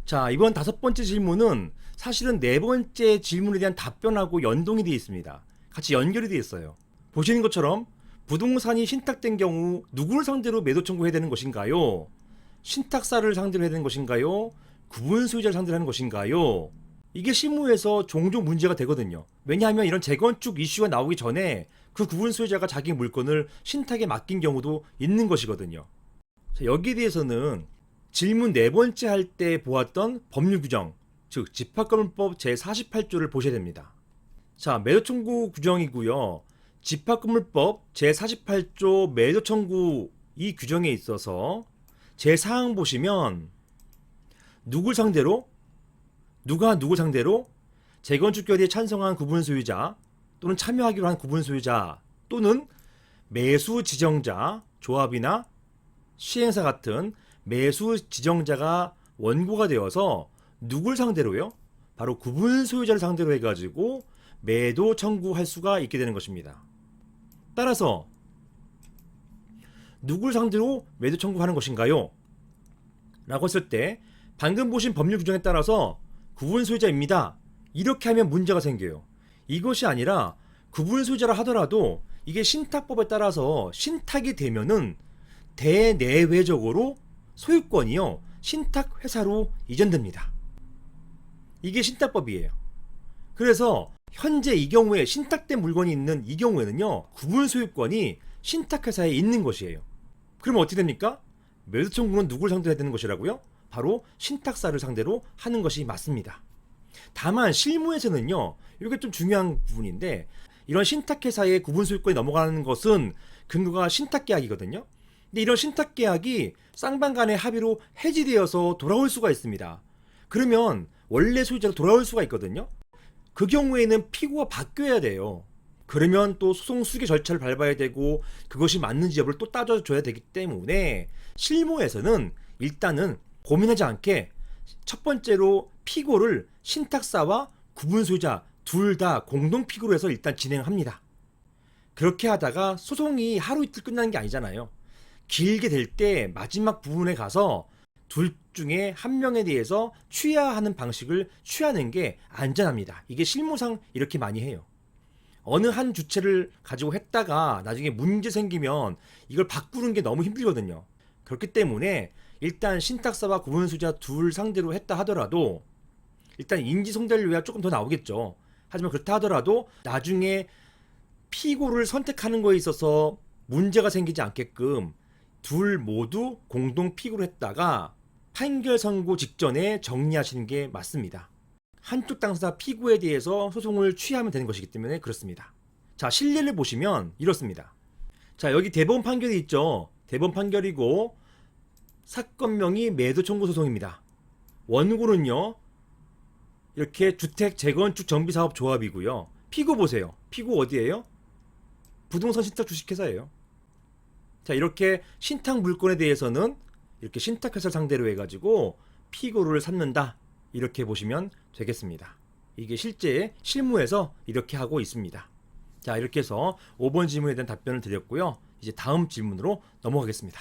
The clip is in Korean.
자, 이번 5번째 질문은 사실은 4번째 질문에 대한 답변하고 연동이 되어 있습니다. 같이 연결이 되어 있어요. 보시는 것처럼 부동산이 신탁된 경우 누구를 상대로 매도 청구해야 되는 것인가요? 신탁사를 상대로 해야 되는 것인가요? 구분 소유자를 상대로 하는 것인가요? 이게 실무에서 종종 문제가 되거든요. 왜냐하면 이런 재건축 이슈가 나오기 전에 그 구분 소유자가 자기 물건을 신탁에 맡긴 경우도 있는 것이거든요. 자, 여기에 대해서는 질문 4번째 할 때 보았던 법률 규정, 즉 집합건물법 제48조를 보셔야 됩니다. 자, 매도 청구 규정이고요. 집합건물법 제48조 매도 청구 이 규정에 있어서 제4항 보시면 누굴 상대로? 누가 누굴 상대로? 재건축 결의에 찬성한 구분 소유자 또는 참여하기로 한 구분 소유자 또는 매수 지정자, 조합이나 시행사 같은 매수 지정자가 원고가 되어서 누굴 상대로요? 바로 구분 소유자를 상대로 해가지고 매도 청구할 수가 있게 되는 것입니다. 따라서 누굴 상대로 매도 청구하는 것인가요? 라고 했을 때 방금 보신 법률 규정에 따라서 구분 소유자입니다. 이렇게 하면 문제가 생겨요. 이것이 아니라 구분 소유자라 하더라도 이게 신탁법에 따라서 신탁이 되면은 대내외적으로 소유권이요 신탁회사로 이전됩니다. 이게 신탁법이에요. 그래서 현재 이 경우에 신탁된 물건이 있는 이 경우에는요 구분 소유권이 신탁회사에 있는 것이에요. 그러면 어떻게 됩니까? 매도 청구는 누굴 상대로 해야 되는 것이라고요? 바로 신탁사를 상대로 하는 것이 맞습니다. 다만 실무에서는요 이게 좀 중요한 부분인데 이런 신탁회사의 구분 소유권이 넘어가는 것은 근거가 신탁계약이거든요. 근데 이런 신탁계약이 쌍방 간의 합의로 해지되어서 돌아올 수가 있습니다. 그러면 원래 소유자로 돌아올 수가 있거든요. 그 경우에는 피고가 바뀌어야 돼요. 그러면 또 소송 수기 절차를 밟아야 되고 그것이 맞는지 여부를 또 따져줘야 되기 때문에 실무에서는 일단은 고민하지 않게 첫 번째로 피고를 신탁사와 구분 소유자 둘 다 공동 피고로 해서 일단 진행합니다. 그렇게 하다가 소송이 하루 이틀 끝나는 게 아니잖아요. 길게 될 때 마지막 부분에 가서 둘 중에 한 명에 대해서 취하하는 하는 방식을 취하는 게 안전합니다. 이게 실무상 이렇게 많이 해요. 어느 한 주체를 가지고 했다가 나중에 문제 생기면 이걸 바꾸는 게 너무 힘들거든요. 그렇기 때문에 일단 신탁사와 구분소유자 둘 상대로 했다 하더라도 일단 인지송달료가 조금 더 나오겠죠. 하지만 그렇다 하더라도 나중에 피고를 선택하는 거에 있어서 문제가 생기지 않게끔 둘 모두 공동 피고를 했다가 판결 선고 직전에 정리하시는 게 맞습니다. 한쪽 당사자 피고에 대해서 소송을 취하면 되는 것이기 때문에 그렇습니다. 자, 실례를 보시면 이렇습니다. 자, 여기 대법원 판결이 있죠. 대법원 판결이고 사건명이 매도 청구 소송입니다. 원고는요 이렇게 주택 재건축 정비사업 조합이고요. 피고 보세요. 피고 어디예요? 부동산 신탁 주식회사예요. 자, 이렇게 신탁 물건에 대해서는 이렇게 신탁회사를 상대로 해가지고 피고를 삼는다. 이렇게 보시면 되겠습니다. 이게 실제 실무에서 이렇게 하고 있습니다. 자, 이렇게 해서 5번 질문에 대한 답변을 드렸고요. 이제 다음 질문으로 넘어가겠습니다.